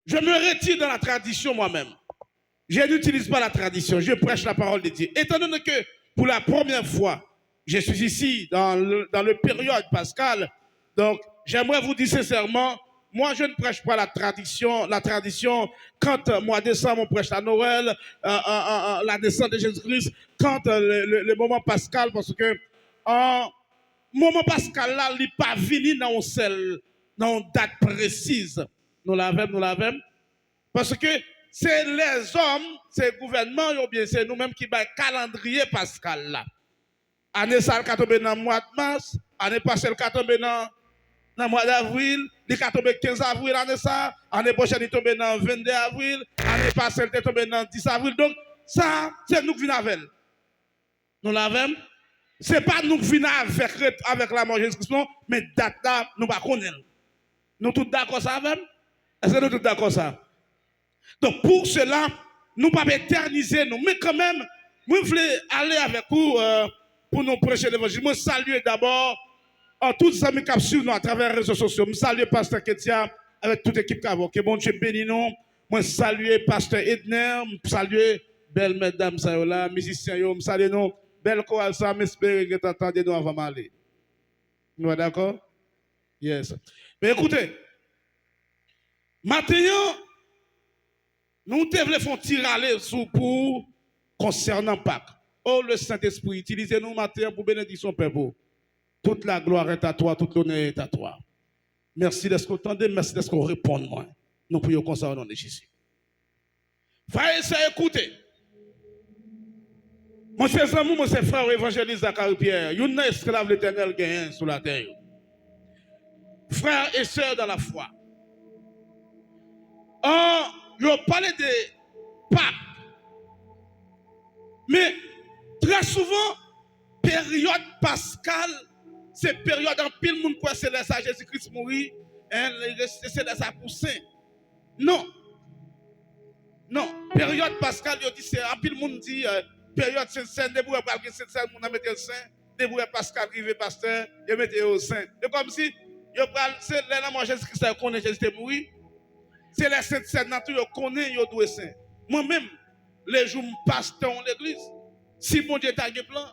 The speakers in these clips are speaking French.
je me retire dans la tradition moi-même. Je n'utilise pas la tradition, je prêche la parole de Dieu. Étant donné que pour la première fois, je suis ici dans le période pascale, donc j'aimerais vous dire sincèrement, moi je ne prêche pas la tradition. La tradition, quand mois de décembre on prêche la Noël, la naissance de Jésus-Christ, quand le moment pascal, parce que moment pascal là, il n'est pas venu dans une date précise. Nous l'avons. Parce que c'est les hommes, c'est le gouvernement, ou bien c'est nous-mêmes qui avons le calendrier pascal là. Année ça, le tombé dans le mois de mars, année passée, le tombé dans le mois d'avril, il tombé le 15 avril, année prochaine, il tombé dans le 22 avril, année passée, il tombé dans le 10 avril. Donc, ça, c'est nous qui venons avec. Nous l'avons. Ce n'est pas nous qui venons avec la mort de Jésus-Christ, mais date là, nous ne connaissons pas. Nous tous d'accord ça avec? Est-ce que nous tous d'accord ça? Donc pour cela, nous ne pouvons pas éterniser nous. Mais quand même, nous voulons aller avec vous pour nous prêcher l'évangile. Je salue d'abord tous les amis qui suivent nous à travers les réseaux sociaux. Je salue Pasteur Ketia avec toute l'équipe qui a que bon Dieu bénisse nous. Je salue Pasteur Edner, je salue belle mesdames Sayola, musiciens, je salue nous. Belle chorale, ça m'espère que tu attendez nous avant d'aller. Nous sommes d'accord? Yes. Mais écoutez, maintenant, nous devons tirer aller pour concernant Pâques. Oh, le Saint-Esprit, utilisez-nous maintenant pour bénir son peuple. Toute la gloire est à toi, toute l'honneur est à toi. Merci d'être entendez, merci d'être répondre moi. Nous prions comme ça au nom de Jésus. Frères et sœurs, écoutez. Mon cher amour, mon cher frère évangéliste Zacharie Pierre, il y a un esclave l'éternel gagnant sur la terre. Frères et sœurs dans la foi. Je parlais de Pâques. Mais très souvent, période pascale, c'est période en pile monde quoi c'est laissé à Jésus-Christ mourir, c'est laissé à pousser. Non. Non, période pascale, il dit c'est en pile monde dit période Saint-Saint, debout après que Saint-Saint on a mettre le saint, debout pascal arrivé pasteur, il mettait au saint. C'est comme si c'est là moi Jésus-Christ connaît Jésus mourir. C'est les Saint-Saint nature connaît yo doit saint. Moi-même les jours je passe dans l'église. Si mon Dieu t'a un plan,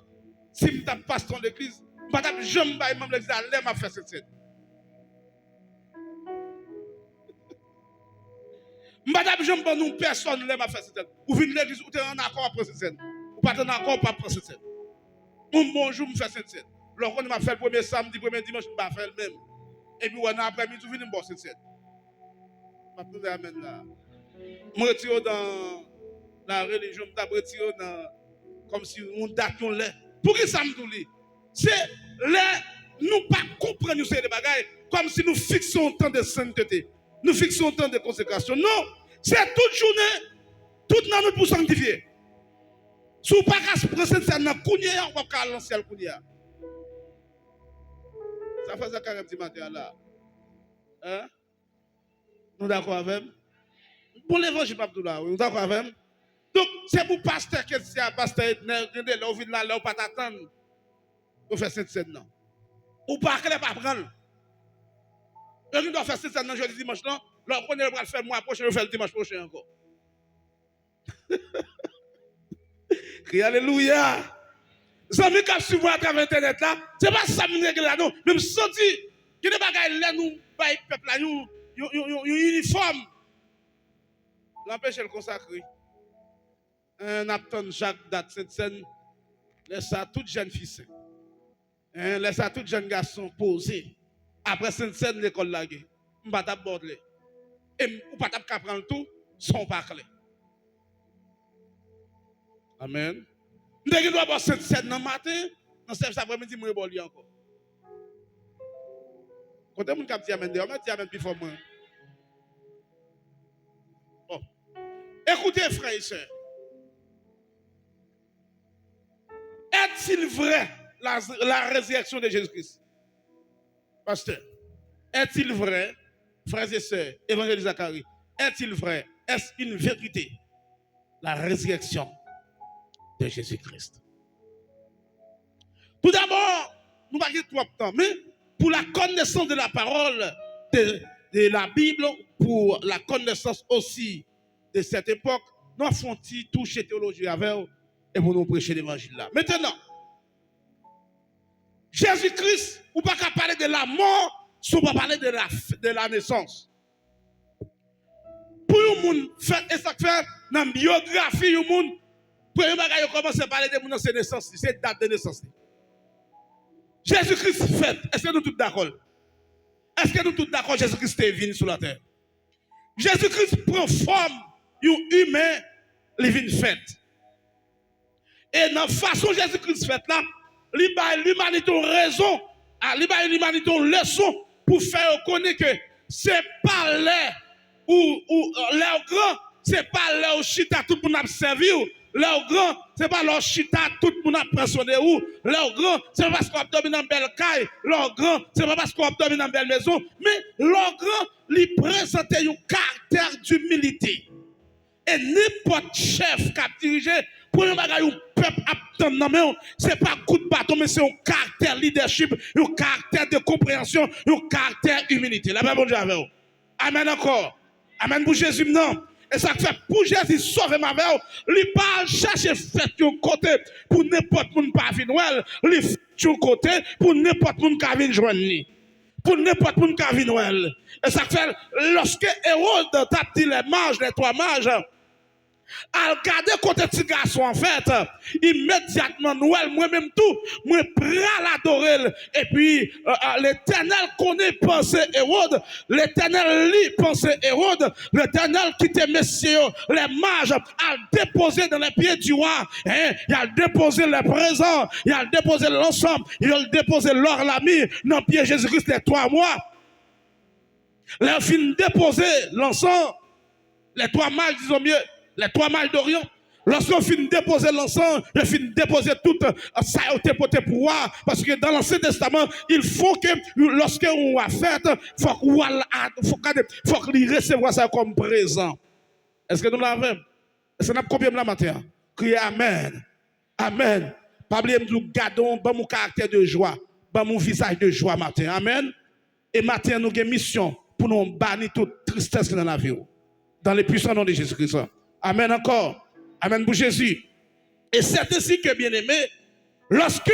si je passe dans l'église, madame je me baille même l'église là m'a fait Saint-Saint. Madame, je ne sais pas, personne ne m'a fait cette. Ou venez l'église, ou tu es en accord après cette scène. Ou pas en accord, pas après cette scène. Un bonjour, je fais cette scène. Lorsqu'on m'a fait le premier samedi, le premier dimanche, je vais faire le même. Et puis, après-midi, je viens me faire cette scène. Je vais vous amener là. Je me retire dans la religion, je me retire dans. Comme si on date on l'est. Pour qui ça me dit? C'est là, nous pas comprendre ces bagages, comme si nous fixons autant de sainteté. Nous fixons autant de consécration. Non, c'est toute journée, toute la nuit pour sanctifier. Si vous ne pouvez pas se présenter dans le Kounia, on va pas lancer le Kounia. Ça fait ça quand même petit matin là. Hein? Nous d'accord avec? Pour l'évangile, Abdoulaye, nous d'accord avec? Donc, c'est pour pasteur qui est pasteur, là, vous venez là, vous pas t'attendre. Vous faites cette scène, non. Ou pas, qu'elle n'est pas prendre. On doit faire cette scène dans jeudi dimanche, non? Alors, on va le faire le mois prochain, on va le faire le dimanche prochain encore. Crie Alléluia. Les amis qui suivent à travers Internet là, c'est pas ça que je règle là, non. Mais je me sens que les bagages là, nous, les peuple là, nous, uniforme. L'empêche le consacrer. Un Napton Jacques date cette scène, laisse ça toute jeune fille. Laisse ça toute jeune garçon posé. Après cette scène, l'école là, on va t'aborder. Et on va t'apprendre tout, sans parler. Amen. Nous devons avoir cette scène dans le matin, dans cet après-midi, nous devons lire encore. Quand on a dit Amen, on a dit Amen plus fort. Bon. Écoutez, frères et sœurs. Est-il vrai la résurrection de Jésus-Christ? Pasteur, est-il vrai, frères et sœurs, évangéliste Zacharie, est-il vrai, est-ce une vérité, la résurrection de Jésus-Christ? Tout d'abord, nous n'avons pas trop de temps, mais pour la connaissance de la parole de de la Bible, pour la connaissance aussi de cette époque, nous avons touché théologie avec eux et pour nous prêcher l'évangile là. Maintenant, Jésus-Christ, ou pas qu'à parler de la mort, si on pas parler de la naissance. Pour les gens, et ça fait dans la biographie, les gens, pour les gens, commencent à parler de mon naissance, c'est date de naissance. Jésus-Christ fait, est-ce que nous tous d'accord? Est-ce que nous tous d'accord, Jésus-Christ est venu sur la terre? Jésus-Christ prend forme, un humain, il vient fait. Et dans la façon Jésus-Christ fait là, l'humanité a raison, l'humanité a une leçon pour faire connaître que ce n'est pas l'air ou l'air grand, ce n'est pas l'air où chita tout le monde a servi. L'air grand, ce n'est pas leur chita tout le monde a pressionné. L'air grand, ce n'est pas parce qu'on a dormi dans une belle caille. L'air grand, ce n'est pas parce qu'on a dormi dans une belle maison. Mais l'air grand, il présente un caractère d'humilité. Et n'importe chef qui a dirigé, pour un peuple attendre, ce n'est pas un coup de bâton, mais c'est un caractère leadership, un caractère de compréhension, un caractère d'humilité. La Bible dit avec vous. Amen encore. Amen pour Jésus, non. Et ça fait pour Jésus sauver ma vie, il pas chercher fait un côté pour n'importe qui pas venir, il fait un côté pour n'importe qui qui vient joindre. Pour n'importe qui qui vient joindre. Et ça fait lorsque Hérode t'a dit les mages, les trois mages, à regarder côté petit garçon en fait, immédiatement Noël, moi-même tout, moi prêt à l'adorer. Et puis l'Éternel connaît pensée Hérode, l'Éternel lit pensée Hérode, l'Éternel qui était messieurs, les mages, a déposé dans les pieds du roi, hein, il a déposé les présents, il a déposé l'ensemble, il a déposé l'or l'ami dans le pied de Jésus-Christ les 3 mois. Là, fin déposer l'encens, les 3 mages, disons mieux, les 3 mages d'Orient, lorsqu'on finit de déposer l'encens, on finit de déposer tout ça pour pouvoir. Parce que dans l'Ancien Testament, il faut que lorsqu'on a fait, il faut qu'il recevoir ça comme présent. Est-ce que nous l'avons? Est-ce que nous avons combien de la matin? Criez Amen. Amen. Pas oublier de nous garder mon caractère de joie, mon visage de joie matin. Amen. Et matin, nous avons une mission pour nous bannir toute tristesse dans la vie. Dans le puissant nom de Jésus-Christ. Amen encore. Amen pour Jésus. Et c'est ainsi que, bien aimé, lorsque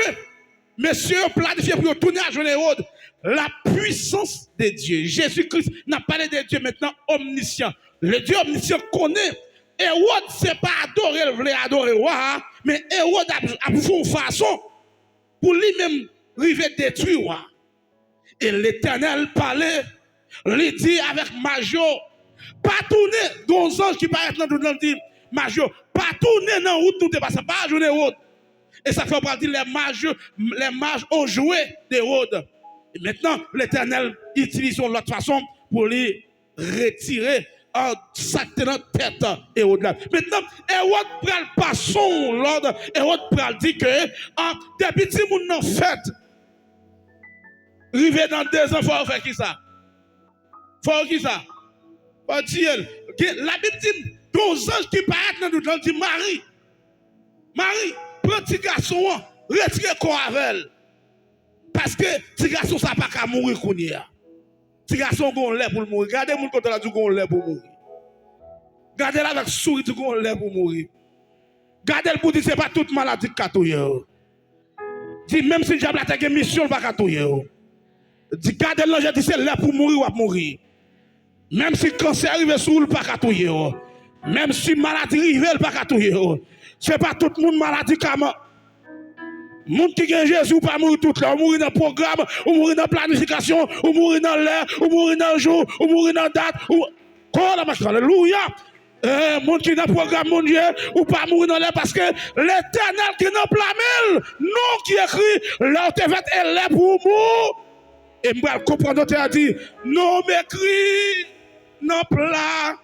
monsieur planifié pour tourner à journée Hérode, la puissance de Dieu, Jésus-Christ n'a pas parlé de Dieu maintenant omniscient. Le Dieu omniscient connaît. Hérode, ce n'est pas adorer, il voulait adorer roi, mais Hérode a fait une façon pour lui-même arriver à détruire roi. Et l'Éternel parlait, lui dit avec Major, pas tourner, dans anges qui paraissent dans le dit, Major, pas tourner dans la route, tout est passé, pas jouer Hérode. Et ça fait pas dire les mages ont joué d'Hérode. Et maintenant, l'Éternel utilise l'autre façon pour les retirer en sacrant tête Hérode là. Maintenant, Hérode prend pas son l'ordre, Hérode prend dire que depuis que nous n'en fait, arrivé dans 2 ans, il faut faire qui ça? Il faut qui ça? Faut dire, la Bible dit, 2 anges qui paraissent dans nous, dit Marie, prends petit garçon, retirez corps avec elle. Parce que petit garçon, ça n'a pas qu'à mourir. Petit garçon, on l'a pour mourir. Regardez mon côté là, du on l'a pour mourir. Regardez là avec souris, du on l'a pour mourir. Regardez le pour dire, ce n'est pas toute maladie qui a touillé. Dis, même si le diable a une mission, il ne va pas touiller. Dis, regardez l'ange, dit, c'est là pour mourir ou pour mourir. Même si le cancer arrive sur lui, il ne va pas touiller. Même si maladie arrive, il ne va pas touiller. Ce n'est pas tout le monde maladie comme les gens qui ont Jésus ou pas mourir tout là. Ou mourir dans le programme, ou mourir dans la planification, ou mourir dans l'air, ou mourir dans le jour, ou mourir dans la date. Alléluia. Les gens qui ont le programme, mon Dieu, ou pas mourir dans l'air parce que l'Éternel qui est dans le plan, non qui écrit, là tu fait elle est pour moi. Et moi, je comprends que tu as dit, non m'écrit, non plat.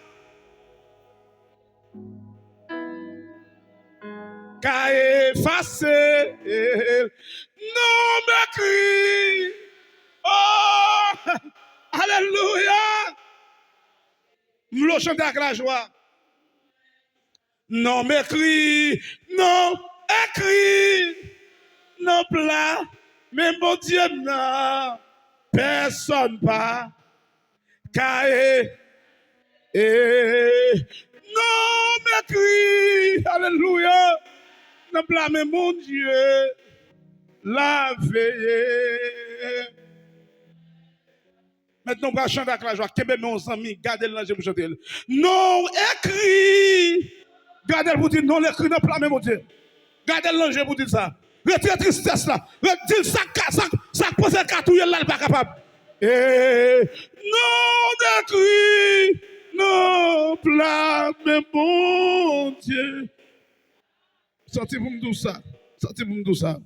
Qu'a effacé, non m'écrit. Oh, alléluia. Nous chantons avec la joie. Non m'écrit, non écrit, non plat, mais mon Dieu, non, personne pas. Caé. Et non, m'écrit. Alléluia. Ne blâmez mon Dieu. La veille. Maintenant, on va chanter avec la joie. Québec, mes amis, gardez l'ange pour chanter. Non, écrit. Gardez le pour dire non, l'écrit, ne blâmez mon Dieu. Gardez l'ange pour dire ça. Retirez tristesse là. Retirez ça pose un cartouille là, il n'est pas capable. Et non, écrit. Non, blâmez mon Dieu. Sortez pour me dire ça. Sortez pour me dire ça.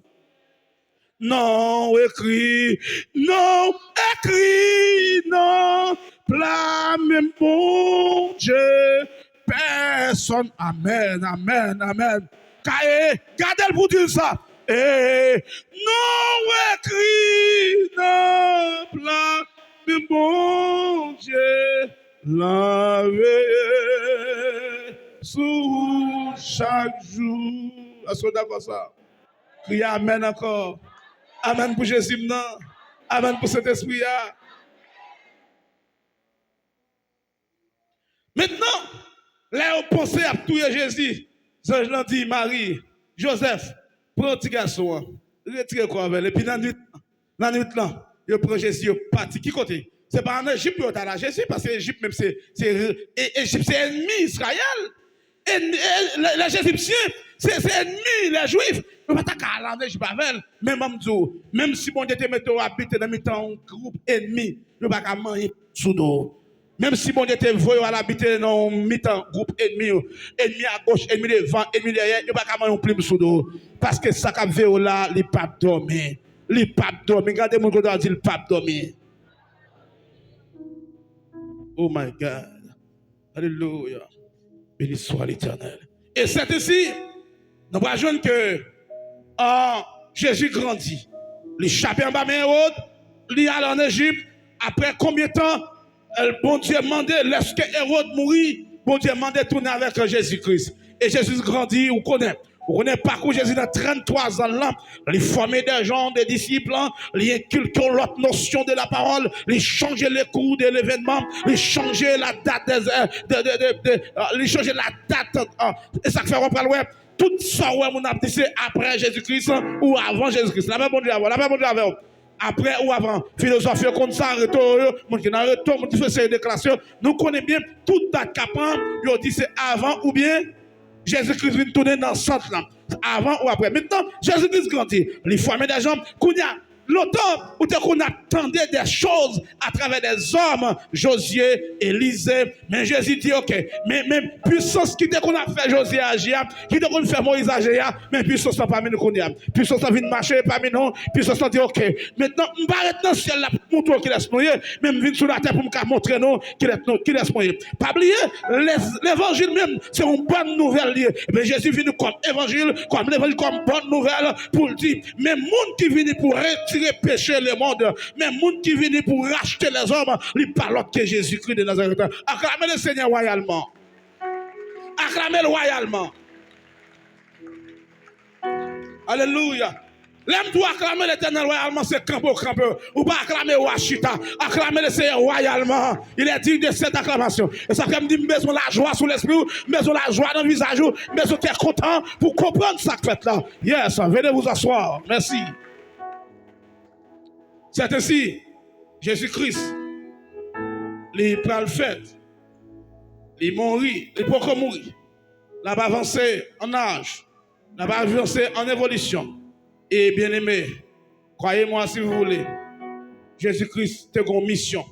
Non, écrit, non, écrit, non, blâme mon Dieu, personne, amen, amen, amen. Gardez-le pour dire ça. Et non, écrit, non, blâme mon Dieu, la veille sous chaque jour. Est-ce que d'accord ça? Criez amen encore. Amen pour Jésus, non. Amen pour cet esprit. Maintenant, là, on pense à tout Jésus. Ange l'a dit, Marie, Joseph, prends un petit garçon. Retirez quoi avec. Et puis, dans la nuit, là, il prend Jésus, il parti. Qui côté? C'est pas en Égypte, il est là, Jésus, parce que l'Égypte, même, c'est ennemi Israël. Les Égyptiens, c'est ennemi, les Juifs. On ne peut pas aller en Égypte avec. Même si bon Dieu te mette à habiter dans un groupe ennemi, on ne peut pas manger sous dos. Même si bon Dieu te voit à habiter dans un groupe ennemi, ennemi à gauche, ennemi devant, ennemi derrière, on ne peut pas manger plus sous dos. Parce que ça qui veut là, les papes dorment. Les papes dorment. Regardez mon côté, dit le pape dorment. Oh my God. Alléluia. Béni soit l'Éternel. Et c'est ici, nous voyons que Jésus grandit. Il échappe en bas de Hérode, il allé en Égypte. Après combien de temps, bon Dieu demandait, lorsque Hérode mourit, bon Dieu demandait de tourner avec Jésus-Christ. Et Jésus grandit, vous connaissez. Vous connaissez le parcours Jésus dans 33 ans là, il formait des gens, des disciples, il inculquait l'autre notion de la parole, il changeait les cours de l'événement, il changeait la date, il changeait la date, et ça fait reprendre ouais, tout ça ouais, on a dit c'est après Jésus-Christ ou avant Jésus-Christ. La même bon Dieu avant, la même bon Dieu avant. Après ou avant, philosophie comme ça, retour, mon qui n'a retour, mon qui fait ces déclarations, nous connaissons bien toute date capable, il dit c'est avant ou bien Jésus-Christ vient tourner dans le centre là, avant ou après. Maintenant, Jésus-Christ grandit. Les femmes et des gens, longtemps, où on attendait des choses à travers des hommes, Josué, Élisée, mais Jésus dit, ok, mais même puissance qui qu'on a fait Josué agir, qui qu'on fait Moïse agir, mais puissance n'a pas mis nous connaître. Puissance n'a vient marcher parmi nous, puissance n'a dit, ok, maintenant, on va arrêter dans le ciel là pour montrer qu'il laisse mourir, même venir sur la terre pour nous montrer nous qu'il laisse mourir. Pas oublier, l'évangile même, c'est une bonne nouvelle liée. Mais Jésus vient comme évangile, comme l'évangile, comme bonne nouvelle pour dire, mais monde qui vient pour retirer péché le monde, mais monde qui vient pour racheter les hommes, il parle que Jésus-Christ de Nazareth. Acclamez le Seigneur royalement. Acclamez-le royalement. Alléluia. L'aime doit acclamer l'éternel royalement, c'est campo. Ou pas acclamer Washita. Acclamer le Seigneur royalement. Il est digne de cette acclamation. Et ça fait me dire, besoin la joie sur l'esprit, besoin la joie dans le visage, besoin d'être content pour comprendre ça que fait là. Yes, venez vous asseoir. Merci. C'est ainsi, Jésus-Christ, il prend le fait, il mourit, il peut mourir. Il va avancer en âge, il va avancer en évolution. Et bien aimé, croyez-moi si vous voulez, Jésus-Christ a une mission.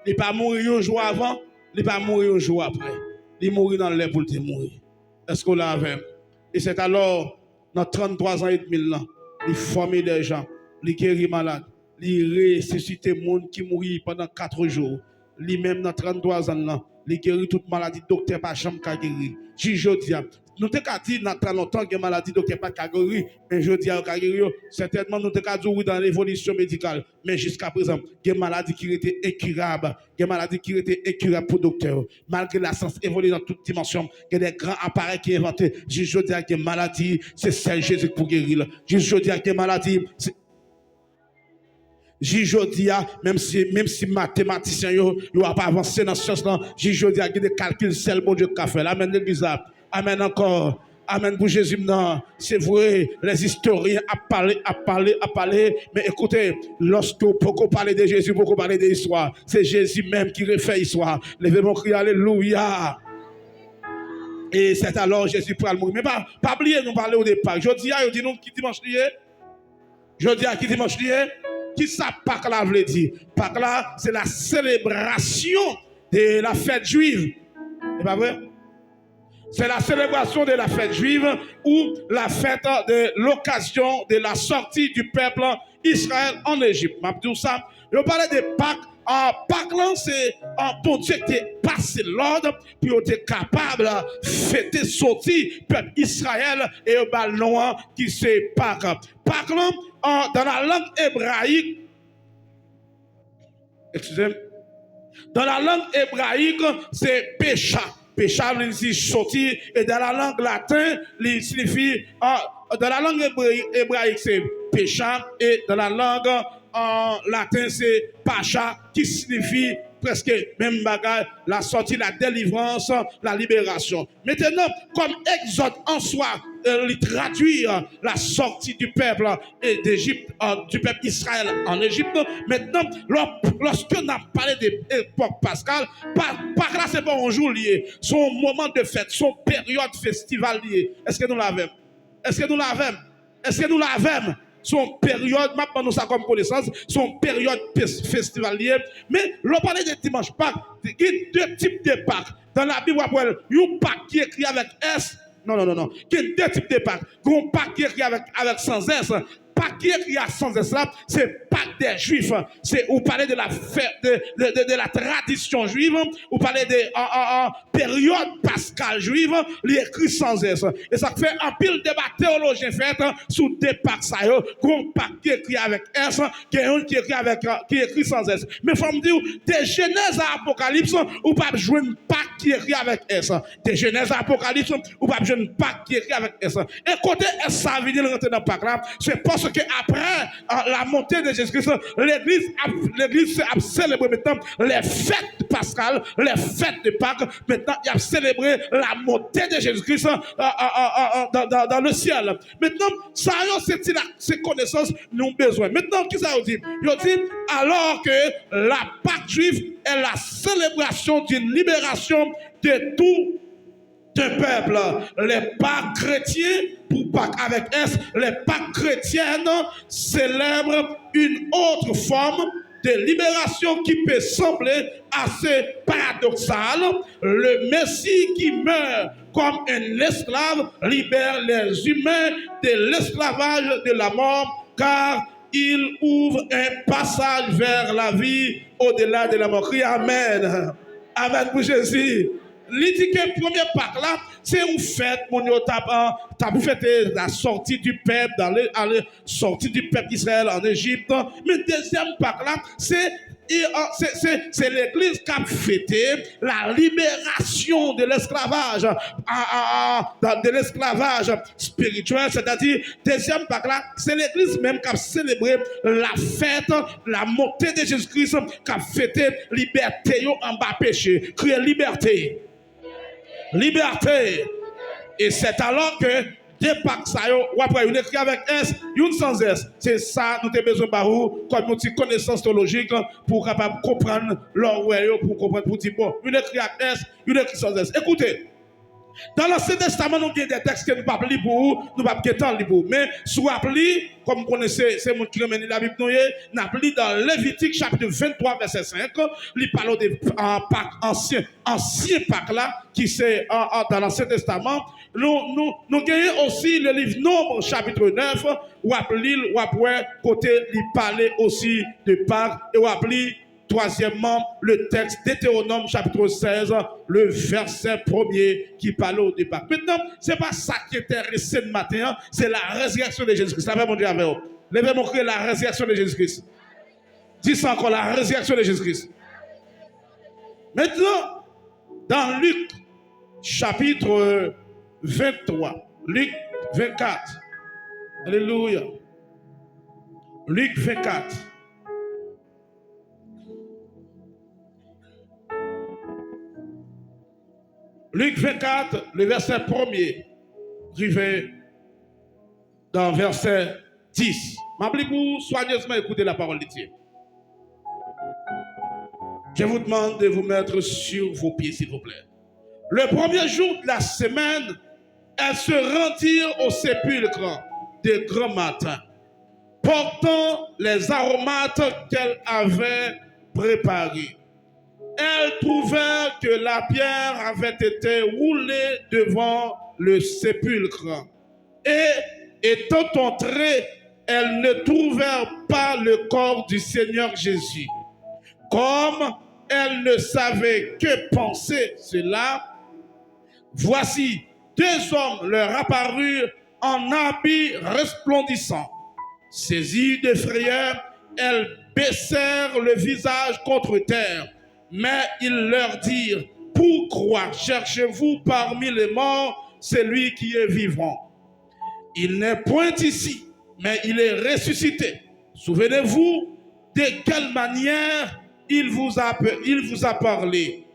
Il ne va pas mourir un jour avant, il ne va pas mourir un jour après. Il mourit dans l'air pour te mourir. Est-ce qu'on l'a avec? Et c'est alors, dans 33 ans et demi, il forme des gens, il guérit malades. Il ressuscite les gens qui mourent pendant 4 jours. Lui-même, dans 33 ans, il guérit toute maladie, docteur pas chambre qui guéri. Je dis, nous t'avons dit dans très longtemps que maladie, docteur pas guéri, mais je dis à guéri, certainement nous t'avons dit dans l'évolution médicale, mais jusqu'à présent, il y a des maladies qui étaient incurables, il y a des maladies qui étaient incurables pour le docteur. Malgré la science évolue dans toutes dimensions, il y a des grands appareils qui sont inventés. Je dis à des maladies, c'est celle Jésus pour guérir. Je dis à des maladies, Jijodia, même si mathématiciens yo pas avancé dans ce sens là, Jijodia qui des calculs c'est le bon Dieu qu'a fait. Amen l'église. Amen encore. Amen pour Jésus. Non, c'est vrai, les historiens a parlé, mais écoutez, lorsque beaucoup parler de Jésus, beaucoup parler de l'histoire, c'est Jésus même qui refait l'histoire. Levez-moi crier alléluia. Et c'est alors Jésus pour le mourir. Mais pas oublier, nous parler au départ. Je dis à nous qui dimanche lié. Je dis à qui dimanche lié. Qui ça Pâques là veut dire? Pâques là, c'est la célébration de la fête juive. C'est pas vrai? C'est la célébration de la fête juive ou la fête de l'occasion de la sortie du peuple Israël en Égypte. Je dis ça. Je parlais de Pâques. En Pâques, c'est un bon Dieu qui est passé l'ordre, puis on était capable de fêter sortie peuple Israël et au ballon qui c'est Pâques. Pâques, dans la langue hébraïque, excusez-moi, dans la langue hébraïque, c'est pécha. Pécha veut dire sortir, et dans la langue latine, il signifie, dans la langue hébraïque, c'est pécha, et dans la langue en latin, c'est pacha, qui signifie presque même bagage, la sortie, la délivrance, la libération. Maintenant, comme Exode en soi, il traduit la sortie du peuple d'Égypte, du peuple Israël en Égypte. Maintenant, lorsque nous avons parlé de l'époque pascale, par là, c'est pas un jour lié, son moment de fête, son période festivale liée. Est-ce que nous l'avons? Est-ce que nous l'avons? Est-ce que nous l'avons? Son période, maintenant nous ça comme connaissance, son période festivalière. Mais l'on parlait de dimanche Pâques, il y a deux types de Pâques. Dans la Bible, il y a un Pâques qui est écrit avec S. Non. Il y a deux types de Pâques. Un Pâques qui est écrit avec sans S. Pâques qui est écrit sans S là, c'est Pâques des Juifs. C'est où parler de la fête, de la tradition juive, ou parler de période pascale juive, il est écrit sans S. Et ça fait un pile débat théologien fait sur des Pâques ça yo, un Pâques qui est écrit avec S, qui est un qui est écrit avec qui est écrit sans S. Mais il faut me dire, des Genèse à Apocalypse, ou pas jouer une Pâques qui est écrit avec S. Des Genèse à Apocalypse, ou pas jouer une Pâques qui est écrit avec S. Et côté S, ça veut dire rentrer dans Pâques là, c'est parce que après la montée de Jésus-Christ, l'église a célébré maintenant les fêtes pascales, les fêtes de Pâques. Maintenant, il a célébré la montée de Jésus-Christ dans le ciel. Maintenant, ça c'est ces connaissances nous avons besoin. Maintenant, qui ça veut dire? Il dit, alors que la Pâque juive est la célébration d'une libération de tout un peuple, les Pâques chrétiens, pour Pâques avec S, les Pâques chrétiennes célèbrent une autre forme de libération qui peut sembler assez paradoxale. Le Messie qui meurt comme un esclave libère les humains de l'esclavage de la mort, car il ouvre un passage vers la vie au-delà de la mort. Crie Amen. Amen pour Jésus. Il dit que le premier Pâques là, c'est une fête, mon yo t'as fêté la sortie du peuple, la sortie du peuple d'Israël en Égypte. Mais le deuxième Pâques là, c'est l'église qui a fêté la libération de l'esclavage, de l'esclavage spirituel, c'est-à-dire, deuxième Pâques là, c'est l'église même qui a célébré la fête, la montée de Jésus-Christ, qui a fêté liberté en bas péché. Criez liberté. Liberté. Et c'est alors que des Pâques, ça, ou après, une écrit avec S, une sans S. C'est ça, nous avons besoin de vous, comme une connaissance théologique, pour capable comprendre leur pour comprendre, pour dire, bon, une écrit avec S, une écrit sans S. Écoutez, dans l'Ancien Testament, nous avons des textes que nous ne pouvons pas lire pour vous, nous ne pouvons pas lire pour vous. Mais, si vous appelez, comme vous connaissez, c'est mon qui remène la Bible, nous avons lu dans Lévitique, chapitre 23, verset 5, il parle de Pâques ancien Pâques là, qui c'est dans l'Ancien Testament. Nous gagnons aussi le livre Nombre, chapitre 9, où après, côté, il parlait aussi de Pâques, et où appelé, troisièmement, le texte d'Hétéronome, chapitre 16, le verset 1er qui parle au départ. Maintenant, ce n'est pas ça qui intéresse le matin, c'est la résurrection de Jésus-Christ. Levez mon Dieu avec vous. Levez mon cri, la résurrection de Jésus-Christ. Dis ça encore, la résurrection de Jésus-Christ. Maintenant, dans Luc, chapitre 23, Luc 24, alléluia. Luc 24. Luc 24, le verset 1er, arrivé dans verset 10. M'appelez-vous soigneusement écouter la parole de Dieu. Je vous demande de vous mettre sur vos pieds, s'il vous plaît. Le premier jour de la semaine, elles se rendirent au sépulcre de grand matin, portant les aromates qu'elles avaient préparés. Elles trouvèrent que la pierre avait été roulée devant le sépulcre. Et étant entrées, elles ne trouvèrent pas le corps du Seigneur Jésus. Comme elles ne savaient que penser cela, voici, deux hommes leur apparurent en habits resplendissants. Saisies de frayeur, elles baissèrent le visage contre terre. Mais ils leur dirent, pourquoi cherchez-vous parmi les morts celui qui est vivant? Il n'est point ici, mais il est ressuscité. Souvenez-vous de quelle manière il vous a parlé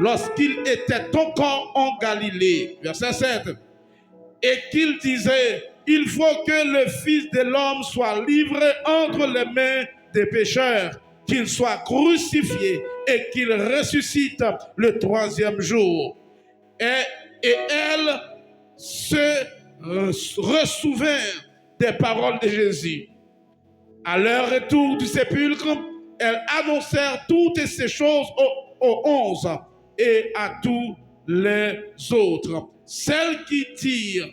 lorsqu'il était encore en Galilée. Verset 7. Et qu'il disait, il faut que le Fils de l'homme soit livré entre les mains des pécheurs, qu'il soit crucifié et qu'il ressuscite le troisième jour. Et elles se ressouvinrent des paroles de Jésus. À leur retour du sépulcre, elles annoncèrent toutes ces choses aux 11 et à tous les autres. Celles qui dirent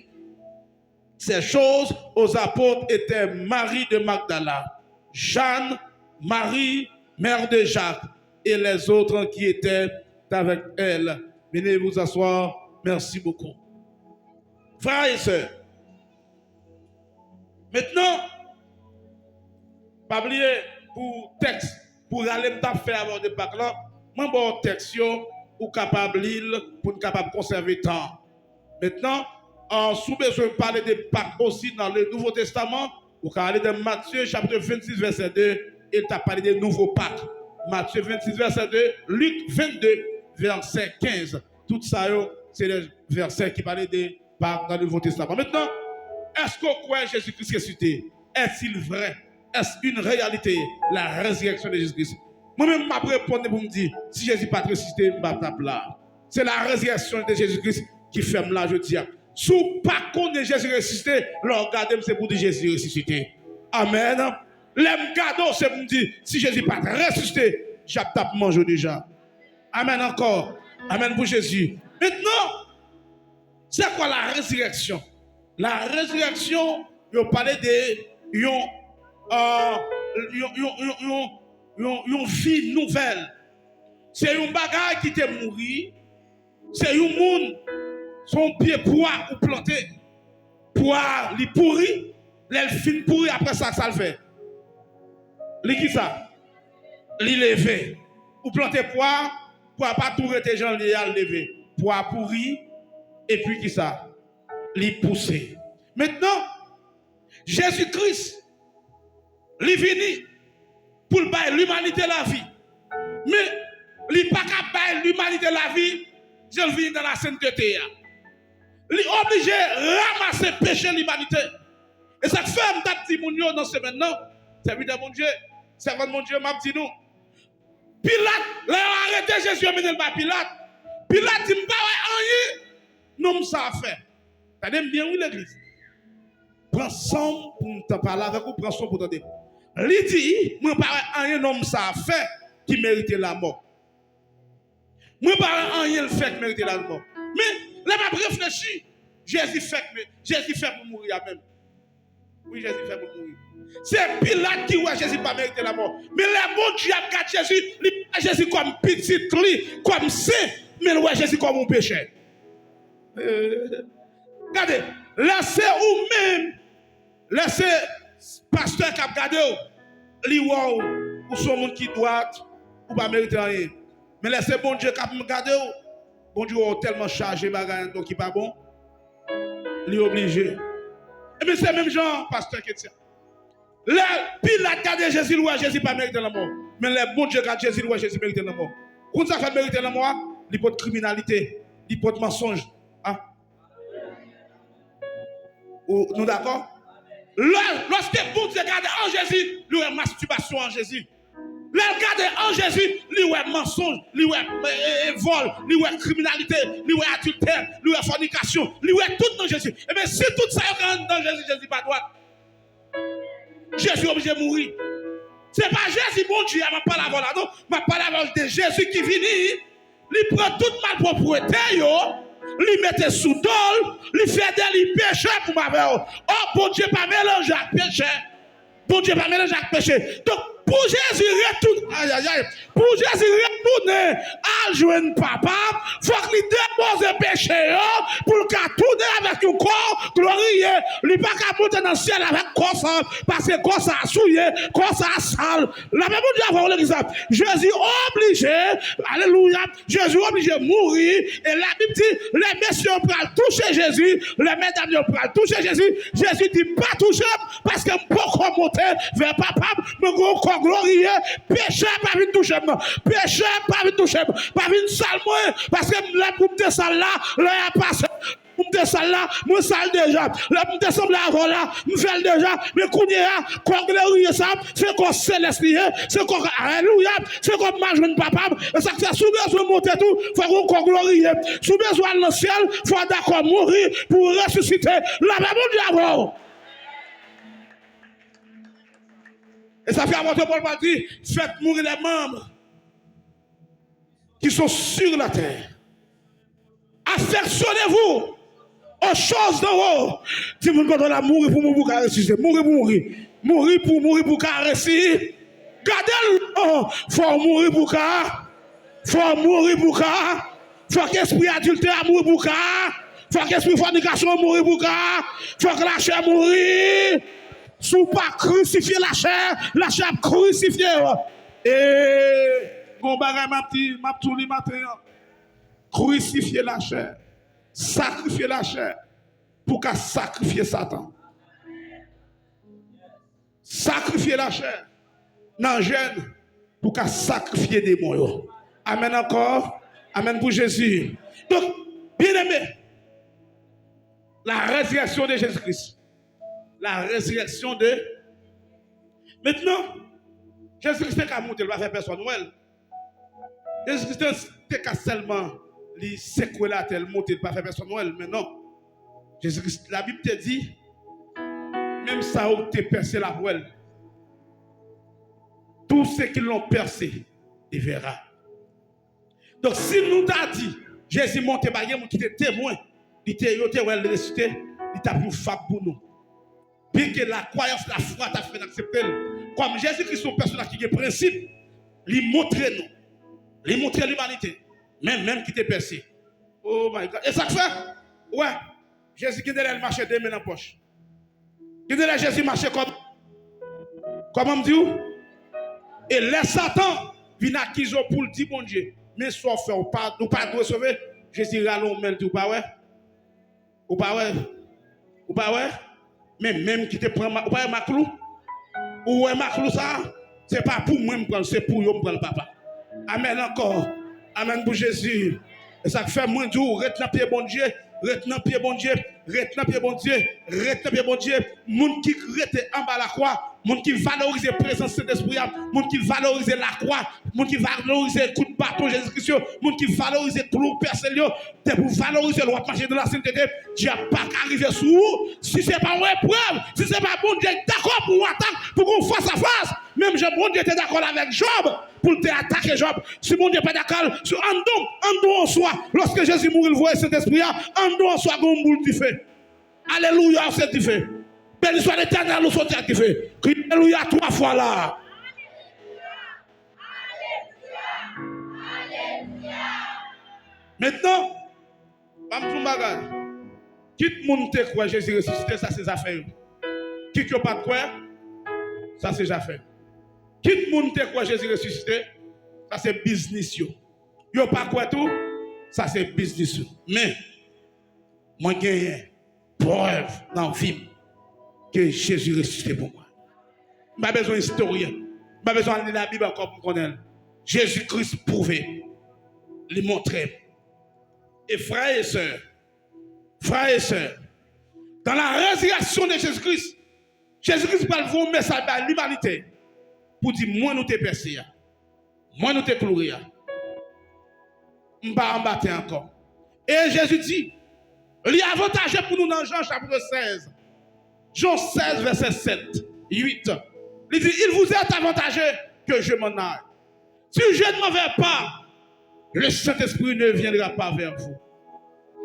ces choses aux apôtres étaient Marie de Magdala, Jeanne, Marie, mère de Jacques, et les autres qui étaient avec elle. Venez vous asseoir. Merci beaucoup. Frères et sœurs, maintenant, pas oublier pour texte, pour aller me faire avoir des Pâques là, moi bon texte ou capable lire pour capable conserver temps. Maintenant, en sous besoin de parler des Pâques aussi dans le Nouveau Testament, vous pouvez aller dans Matthieu chapitre 26 verset 2 et tu as parlé des nouveaux Pâques. Matthieu 26 verset 2, Luc 22 verset 15. Tout ça c'est les versets qui parlent des Pâques dans le Nouveau Testament. Maintenant, est-ce qu'on croit Jésus-Christ ressuscité? Est-il vrai? Est-ce une réalité, la résurrection de Jésus-Christ? Moi-même, je vais répondre pour me dire, si Jésus n'est pas ressuscité, je vais taper là. C'est la résurrection de Jésus-Christ qui fait là, je dis. Si vous ne connaissez pas Jésus ressuscité, regardez, c'est pour dire Jésus ressuscité. Amen. L'aime cadeau, c'est pour me dire, si Jésus n'est pas ressuscité, je tape manger déjà. Amen encore. Amen pour Jésus. Maintenant, c'est quoi la résurrection? La résurrection, on parlait de une vie nouvelle. C'est un bagage qui t'est mouru. C'est un monde, son pied poids ou planté. Poids, il pourri. Il fin pourri, après ça, ça le fait. Il qui ça? Il levé. Ou planter poids, poids pas tout rester gens, il a levé. Poids pourri, et puis qui ça? Il poussé. Maintenant, Jésus-Christ, il est venu pour l'humanité la vie. Mais il n'est pas capable de l'humanité la vie, je le vis dans la sainteté. Il est obligé de ramasser le péché de l'humanité. Et ça fait un petit peu dans ce maintenant. C'est évidemment mon Dieu. C'est mon Dieu, m'a dit nous. Pilate, il a arrêté Jésus, il a mené le Pilate. Pilate dit, rien. Non, ça a fait. T'as bien où l'église? Prends soin pour te parler avec vous, prends soin pour te dire. Il dit, moi, pas rien, non, ça a fait qui méritait la mort. Moi, pas rien, le fait qui méritait la mort. Mais, là, je réfléchis. Jésus fait pour mourir même. Oui, Jésus fait pour mourir. C'est Pilate qui voit Jésus pas mériter la mort. Mais le bon Dieu a gardé Jésus, il voit Jésus comme petit, comme saint, mais il voit Jésus comme un péché. Regardez, laissez ou même, laissez pasteur qui a gardé, il voit ou son monde qui doit, ou pas mériter rien. Mais laissez bon Dieu qui a gardé, bon Dieu est tellement chargé, donc il n'est pas bon, il est obligé. Et bien c'est même genre, pasteur qui tient. Pilate a gardé Jésus, lui, Jésus pas mérité la mort. Mais le bon Dieu a Jésus, lui, Jésus mérité la mort. Quand ça fait mériter la mort, il n'y a pas de criminalité, il porte mensonge. Hein? Nous d'accord? Lorsque vous regardez en Jésus, lui est masturbation en Jésus. Regardez en Jésus, lui est mensonge, lui est vol, lui est criminalité, lui est adultère, lui est fornication, lui est tout dans Jésus. Et bien si tout ça rentre dans Jésus, Jésus pas droit. Jésus est obligé de mourir. Ce n'est pas Jésus, mon Dieu, je ne parle pas là, non. Je parle de Jésus qui vient, il prend toute ma propriété, il met sous dol, il fait des péchés pour ma vie. Oh, bon Dieu, pas mélanger avec péché. Bon Dieu, pas mélanger avec péché. Donc, pour Jésus retourner, aïe, aïe, aïe, pour Jésus retourner à joindre papa, il faut qu'il dépose le péché pour qu'il tourne avec un corps glorieux. Il ne peut pas monter dans le ciel avec corps sale, parce que corps ça a souillé, corps ça a sale. La même chose, Jésus obligé, alléluia, Jésus obligé de mourir. Et la Bible dit, les messieurs pourront toucher Jésus, les mesdames pourront toucher Jésus. Jésus dit, pas toucher, parce que je peux monter vers papa, mais corps glorieux, péché pas venir toucher moi, péché pas venir toucher moi, pas venir sale moi, parce que la coupe de sale là, là a passé. De ça là, moi sale déjà. La me semble avant là, me fait déjà. Mais kounya, quoi glorieux ça, c'est quoi céleste, c'est quoi alléluia, c'est quoi ma jeune papa. Et ça fait sous besoin monter tout, faut qu'on glorieux. Sous besoin dans le ciel, faut d'accord mourir pour ressusciter. La même diable. Et ça fait avant que Paul dit, faites mourir les membres qui sont sur la terre. Affectionnez-vous aux choses d'en haut. Si vous ne la mourir pour mourir pour caresser, mourir pour mourir. Mourir pour caresser. Gardez le faut mourir pour car. Faut mourir pour car. Faut qu'esprit adultère mourir pour car. Faut qu'esprit fornication mourir pour car. Faut que la chair mourir. Sous pas crucifier la chair crucifiée. Et mon bagage m'a tout le matin. Crucifier la chair. Sacrifier la chair pour qu'à sacrifier Satan. Sacrifier la chair dans le jeûne pour qu'à sacrifier des démons. Amen encore. Amen pour Jésus. Donc, bien aimé, la résurrection de Jésus-Christ. La résurrection de... Maintenant, Jésus-Christ n'est qu'à monter, il va faire personne Noël. Jésus-Christ n'est qu'à seulement... les secouer la terre, monter, pas faire personne Noël, mais non. Jésus-Christ, la Bible te dit, même ça où tu percé la voile, tous ceux qui l'ont percé, ils verront. Donc si nous t'a dit, Jésus monte, il qui était témoin, il était ressuscité, il t'a pris fab pour nous. Puis que la croyance, la foi t'a fait accepter. Comme Jésus-Christ, son personnage qui est principe, il montre nous, il montre l'humanité. Même qui t'est percé. Oh my God. Et ça fait? Ouais. Jésus qui est marché deux mains dans la poche. Qui est Jésus marché comme. Comment me dit? Et les Satan vient acquiser pour le dire bon Dieu. Mais soit fait ou pas de sauver. Jésus rallonge même ou pas ouais. Ou pas ouais. Ou pas ouais. Mais même qui te prend ou pas ma clou. Ou ouais ma clou ça. C'est pas pour moi me prendre, c'est pour yo me prendre papa. Amen encore. Amen pour Jésus. Et ça fait moins dur. Retenez pied bon Dieu. Retenez pied bon Dieu. Retenez pied bon Dieu. Retenez pied bon Dieu. Moun qui rete en bas la croix. Moun qui valorise la présence de l'esprit. Moun qui valorise la croix. Moun qui valorise le coup de bâton Jésus-Christ. Moun qui valorise le clou personnel. C'est pour valoriser le marcher de la sainteté. Dieu n'a pas qu'arriver sur vous. Si ce n'est pas une épreuve. Si ce n'est pas bon Dieu d'accord pour vous attaquer. Pour qu'on face à face. Même si bon Dieu était d'accord avec Job. Pour te attaquer Job. Si mon Dieu n'est pas d'accord, en dehors en soi, lorsque Jésus mourit, il voit cet esprit, en dehors en soi, comme un boule du feu. Alléluia, c'est du feu. Béni soit l'Éternel, nous sommes du feu. Alléluia, 3 fois là. Maintenant, quitte mon te quoi Jésus ressuscité, ça c'est affaire. Quitte pas de quoi, ça c'est affaire. Quitte moun te quoi Jésus ressuscité, ça c'est business yo. Yo pas quoi tout, ça c'est business yo. Mais moi gagne preuve dans la vie que Jésus ressuscité pour moi. Pas besoin d'historien, pas besoin de lire la Bible encore pour connaître. Jésus-Christ prouvé, lui montrer. Et frères et sœurs, dans la résurrection de Jésus-Christ va vous un message à l'humanité pour dire, moi nous t'ai percé, moi nous t'ai cloué, m'pas en battre encore. Et Jésus dit, il est avantageux pour nous dans Jean chapitre 16. Jean 16, verset 7, 8. Il dit, il vous est avantageux que je m'en aille. Si je ne m'en vais pas, le Saint-Esprit ne viendra pas vers vous.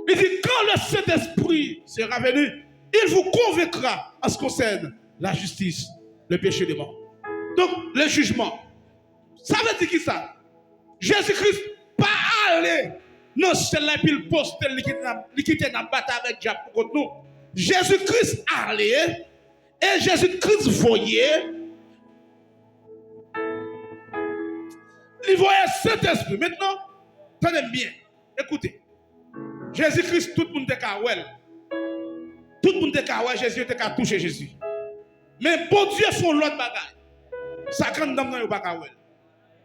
Il dit, quand le Saint-Esprit sera venu, il vous convaincra en ce qui concerne la justice, le péché et le mort. Donc, le jugement. Ça veut dire qui ça? Jésus-Christ pas aller non celle-là puis le poste qui était dans la bataille avec Diable contre nous. Jésus-Christ allait et Jésus-Christ voyait. Il voyait Saint-Esprit. Maintenant, tenez bien, écoutez. Jésus-Christ, tout le monde était qu'à ouais. Tout le monde était qu'à ouais, Jésus était qu'à toucher Jésus. Mais bon Dieu font l'autre bagaille. Ça quand dame n'a pas qu'à ouais.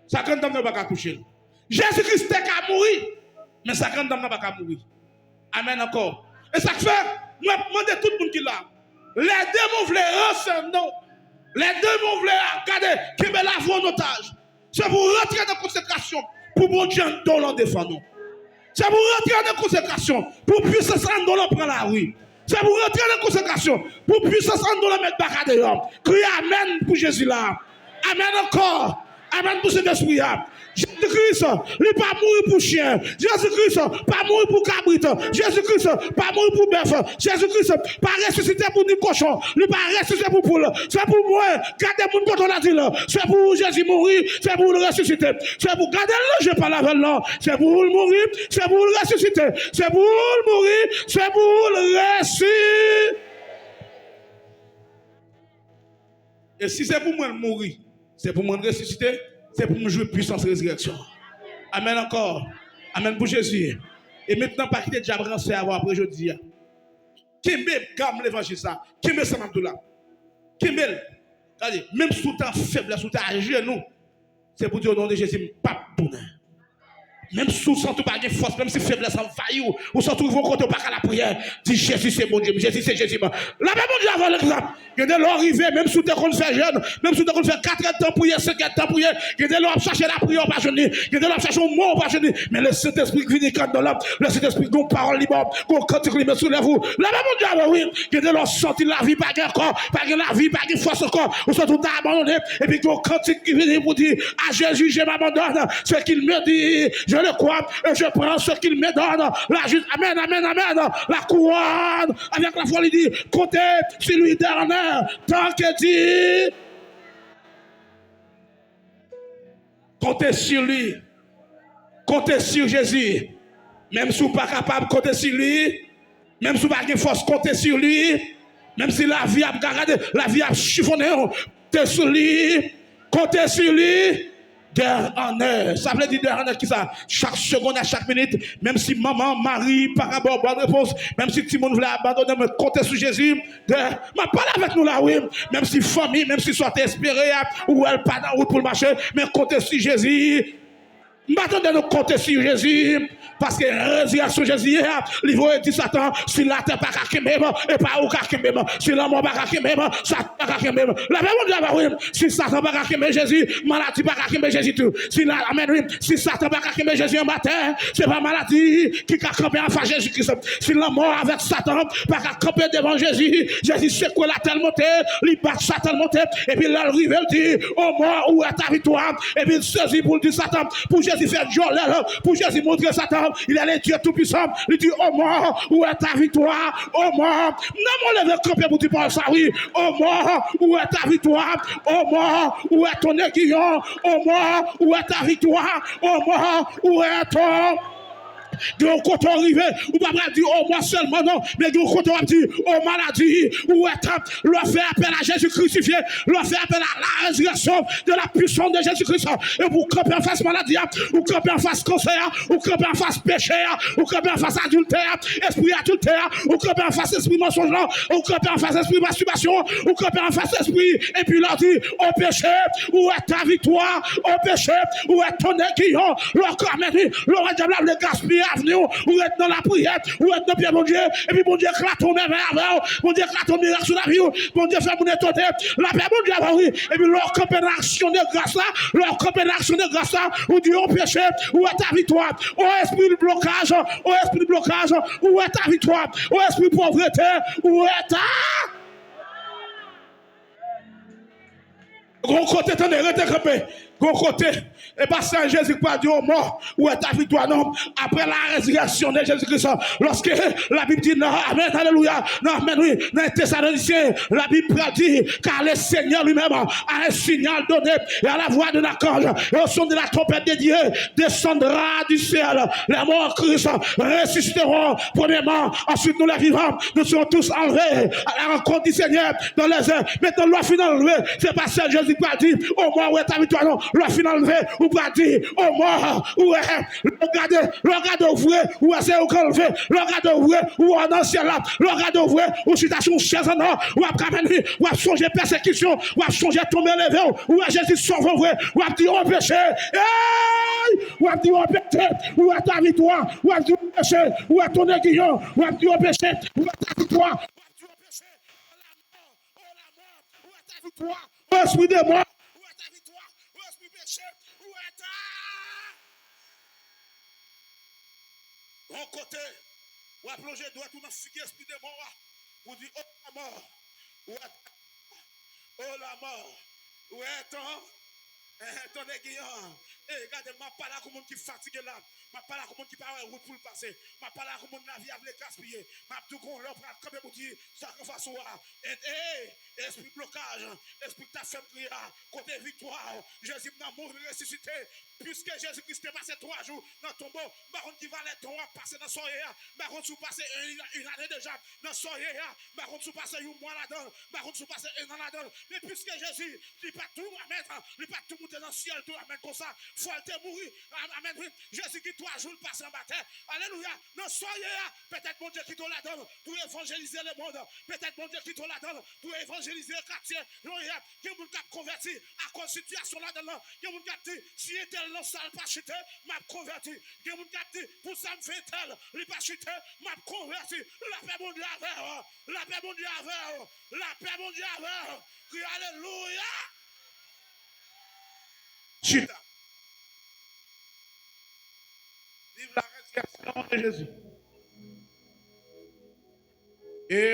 Ça quand dame n'a pas qu'à toucher. Jésus-Christ était qu'à mourir, mais ça quand dame n'a pas qu'à mourir. Amen encore. Et ça fait, moi demande tout le monde qui là. Les démons voulaient rendre non. Les démons voulaient garder qui met la voie en otage. C'est pour rentrer dans la consécration, pour bon Dieu dans l'en défendre. C'est pour rentrer dans la consécration, pour puissance en dans l'en prendre la rue. C'est pour rentrer dans la consécration, pour puissance en dans l'en mettre bac à dehors. Criez Amen pour Jésus là. Amen encore. Amen pour cet esprit là. Jésus-Christ, il n'est pas mourir pour chien. Jésus-Christ, pas mourir pour cabrit. Jésus-Christ, pas mourir pour bœuf. Jésus-Christ, pas ressusciter pour ni cochon. Il n'est pas ressusciter pour poule. C'est pour moi. Gardez mon quand on a dit là. C'est pour Jésus mourir. C'est pour le ressusciter. C'est pour garder le je parle avec là. C'est pour le mourir. C'est pour le ressusciter. C'est pour le mourir. C'est pour le ressusciter. Et si c'est pour moi le mourir, c'est pour moi le ressusciter. C'est pour me jouer puissance résurrection. Amen encore. Amen pour Jésus. Et maintenant, pas quitter diable rancé avant après jeudi. Kimbe gamme l'évangile ça. Kimbe ça là. Kimbe. Regardez, même sous ta faiblesse, sous ta genou, c'est pour dire au nom de Jésus, pas bonheur. Même sous sans tout pas de force, même si faiblesse envahit ou sans tout vos côtés pas à la prière, dis Jésus c'est mon Dieu, Jésus c'est Jésus. La même Dieu avant l'exemple. Il y a de l'arrivée, même sous tes qu'on fait jeune, même sous tes qu'on fait 4 temps prier, 5 temps prier, il y a de l'homme chercher la prière pas jeune, il y a de l'homme chercher un mot pas jeune, mais le Saint-Esprit qui vient dans l'homme, le Saint-Esprit qui parole libre, qu'on cantique libre sur vous. La même Dieu avant oui, il y a de l'homme sortir la vie pas encore, pas la vie, pas de force encore, ou soit tout abandonné, et puis qu'on cantique qui vient pour dire à Jésus je m'abandonne, ce qu'il me dit, je le crois et je prends ce qu'il me donne. La juste, amen, amen, amen. La couronne, avec la foi, il dit, comptez sur lui dernier, tant que dit. Comptez sur lui. Comptez sur Jésus. Même si vous n'êtes pas capable, comptez sur lui. Même si vous n'avez pas de force, comptez sur lui. Même si la vie a gardé, la vie a chiffonné, comptez sur lui. Comptez sur lui. D'heure en heure. Ça veut dire d'heure en heure qui ça? Chaque seconde à chaque minute, même si maman, mari, par rapport bonne réponse, même si tout le monde voulait abandonner, me compter sur Jésus, ma parle avec nous là, oui. Même si famille, même si soit espéré, ou elle pas dans route pour le marché, mais compter sur Jésus. M'attendez nous compter sur Jésus. Parce que la résurrection Jésus, il va dire Satan, si la terre pas qu'à même, et pas au qu'à même, si la mort pas qu'à même, Satan pas qu'à même. La même chose, si Satan pas qu'à même Jésus, maladie pas qu'à même Jésus tout. Si la amen, si Satan pas qu'à même Jésus un matin, c'est pas maladie qui a campé en face Jésus-Christ. Si la mort avec Satan pas qu'à camper devant Jésus, Jésus sait quoi la telle montée, il bat Satan monter, et puis là, il dit, oh mort, où est ta victoire? Et puis il saisit pour dire Satan, pour Jésus faire jolie, pour Jésus montrer Satan. Il est le Dieu tout-puissant. Il dit, oh mort, où est ta victoire? Oh mort, non, mon levé camper pour dire ça, oui. Oh mort, où est ta victoire? Oh mort, où est ton aiguillon? Oh mort, où est ta victoire? Oh mort, où est ton... De côté arrivé, ou pas dire oh moi seulement non, mais de côté on dit oh maladie, ou leur fait appel à Jésus crucifié, leur fait appel à la résurrection de la puissance de Jésus Christ. Et vous camper en face maladie, ou camper en face cancer, ou camper en face péché, ou camper en face adultère, esprit adultère, ou camper en face esprit mensonge, ou camper en face esprit masturbation, ou camper en face esprit, et puis leur dit au péché, où est ta victoire, au péché, où est ton aiguillon, leur corps, le diable le gaspillage. l'avenir, ou être dans la prière, ou être dans le pied, mon Dieu, et puis, mon Dieu, éclate ton merveille avec, mon Dieu, éclate ton miracle sur la vie, mon Dieu, fait mon étonner, la paix, mon Dieu, oui, et puis, leur camper l'action de grâce là, leur camper l'action de grâce là, où Dieu a péché, où est ta victoire, ô esprit de blocage, où est ta victoire, ô esprit de pauvreté, où est ta. Gros côté, t'en es campé. Gros côté, et pas Saint Jésus qui a dit aux morts, où est ta victoire, non? Après la résurrection de Jésus-Christ, lorsque la Bible dit non, amen, alléluia, non, amen, oui, dans les Thessaloniciens, la Bible dit, car le Seigneur lui-même a un signal donné, et à la voix de l'archange, et au son de la trompette de Dieu, descendra du ciel, les morts en Christ ressusciteront, premièrement, ensuite nous les vivants, nous serons tous enlevés à la rencontre du Seigneur dans les airs. Maintenant, loi finale enlevée, c'est pas Saint Jésus qui a dit, au moins, où est ta victoire, non? La finale enlevée, ou pas dire, oh mort, ou est, regardez ouvrir, ou est-ce qu'on enlevé, regardez ouvrir, ou en ancien là, regardez ouvrir, ou citation chaise en or, ou à camener, ou à changer persécution, ou à changer tomber levé, ou à Jésus sauve ouvrir, ou à dire au péché, ou à dire au péché, ou à ta victoire, ou à dire au péché, ou à ton aiguillon, ou à dire au péché, ou à ta victoire, ou à dire au péché, oh la mort, ou à ta victoire, oh esprit de mort. Bon côté, ou à plonger droit tout dans le figuier esprit de mort, pour dire, oh la mort, oh la mort, où est-on? Ton aiguillon. Regardez, je parle à quelqu'un qui est fatigué là. Je parle à quelqu'un qui parle à route pour le passer. Je parle à quelqu'un qui la vie a voulu gaspiller. Je dis qu'on leur prend comme vous dire, ça que fasse esprit blocage, esprit que ta femme crie, côté victoire, Jésus n'a mort ressuscité. Puisque Jésus-Christ est passé 3 jours dans le tombeau, baron qui va les tomber, passer dans son soirée, baron qui passe une année déjà dans son soirée, baron qui passe un mois là-dedans, baron qui passe un an là-dedans. Mais puisque Jésus, il n'est pas tout à mettre, il n'est pas tout monter dans le ciel, tout à mettre comme ça, il faut aller mourir. Amen. Jésus qui 3 jours passe en bataille. Alléluia. Dans son soirée, peut-être mon Dieu qui est là-dedans pour évangéliser le monde. Peut-être mon Dieu qui est là-dedans pour évangéliser le quartier. Il y a des gens qui ont converti à cause de situation là-dedans. Il y a des gens qui ont dit, si était là, ça n'a pas chuté, m'a converti. Il y a des gens qui ont dit, pour ça me fait tel, il n'a pas chuté, m'a converti. La paix, mon Dieu, avec eux. La paix, mon Dieu, avec eux. La paix, mon Dieu, avec eux. Crie alléluia. Chita. Vive la résurrection de Jésus. Et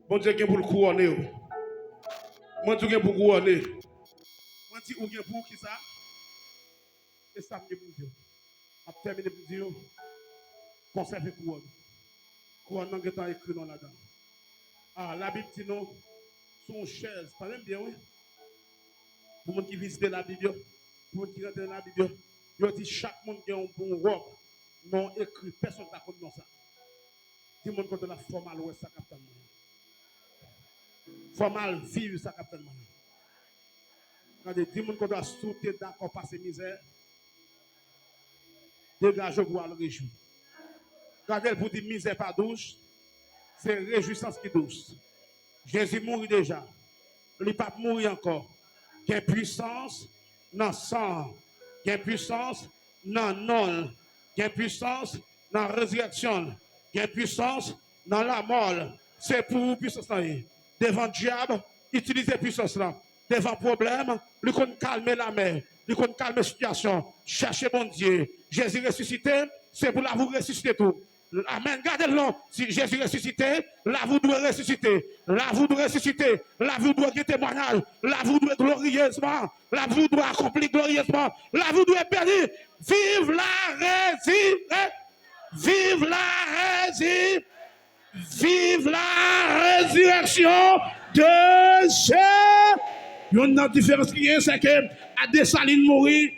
bon Dieu, qui est pour le couronner. Mon Dieu, qui est pour le couronner. Mon Dieu, qui est pour qui ça? Et ça, je vous dis. Je termine pour dire, conservez couronne. Couronne, non, qui est écrit dans là-dedans. Ah, la Bible dit non, son chaise. Parlez bien, oui. Pour les gens qui visitent la Bible, pour les gens qui rentrent dans la Bible, il dit chaque monde qui a un bon robe, non écrit, personne n'a connu ça. Dis moi quand on a formal ouais ça capitaine. Formal vivre ça capitaine. Regardez, dis moi quand on a sauté d'accord passer misère. Dégage pour le réjouir. Regardez pour dire misère pas douce, c'est réjouissance qui douce. Jésus mourit déjà. Il n'est pas mourir encore. Il y a puissance dans le sang. Il y a puissance dans le non. Il y a puissance dans la résurrection. Il y a puissance dans la mort. C'est pour puissance là. Devant le diable, utilisez puissance là. Devant le problème, lui qu'on calmer la mer. Lui qu'on calmer la situation. Cherchez mon Dieu. Jésus ressuscité, c'est pour la vous ressusciter tout. Amen. Gardez-le. Si Jésus ressuscité, là vous devez ressusciter. Là vous devez ressusciter. Là vous devez guetter témoignage. Là vous devez glorieusement. Là vous devez accomplir glorieusement. Là vous devez bénir. Vive la résurrection. Vive la résurrection. Vive la résurrection de Jésus. Il y a une différence qui est, c'est que à Dessalines mourir.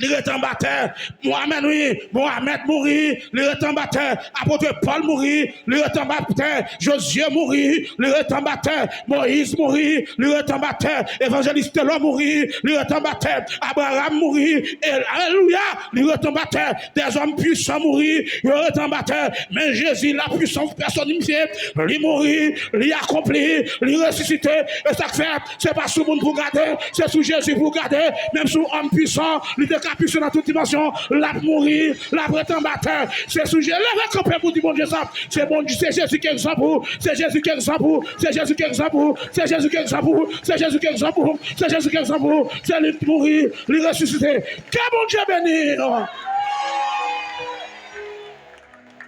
Il est en bataille. Mohamed, oui. Mohamed mourit. Il est en bataille. Apôtre Paul mourit. Il est en bataille. Josué mourit. Il est en bataille. Moïse mourit. Il est en bataille. Évangéliste l'homme mourit. Il est en bataille. Abraham mourit. Alléluia. Il est en bataille. Des hommes puissants mourir. Il est en bataille. Mais Jésus, la puissance personnifiée, il mourit. Il accompli. Il ressuscité. Et ça fait, c'est pas sous le monde pour garder. C'est sous Jésus pour garder. Même sous homme puissant. Il est puissant dans toute dimension, la mourir, la prétend batteur. C'est sujet, lève camper pour dire bon Dieu ça. C'est bon Dieu, c'est Jésus qui est exemple pour, c'est Jésus qui est exemple pour, c'est Jésus qui est exemple pour, c'est Jésus qui est exemple pour, c'est Jésus qui est exemple pour, c'est Jésus qui est exemple pour, c'est lui qui mourir, lui ressusciter. Que bon Dieu bénisse.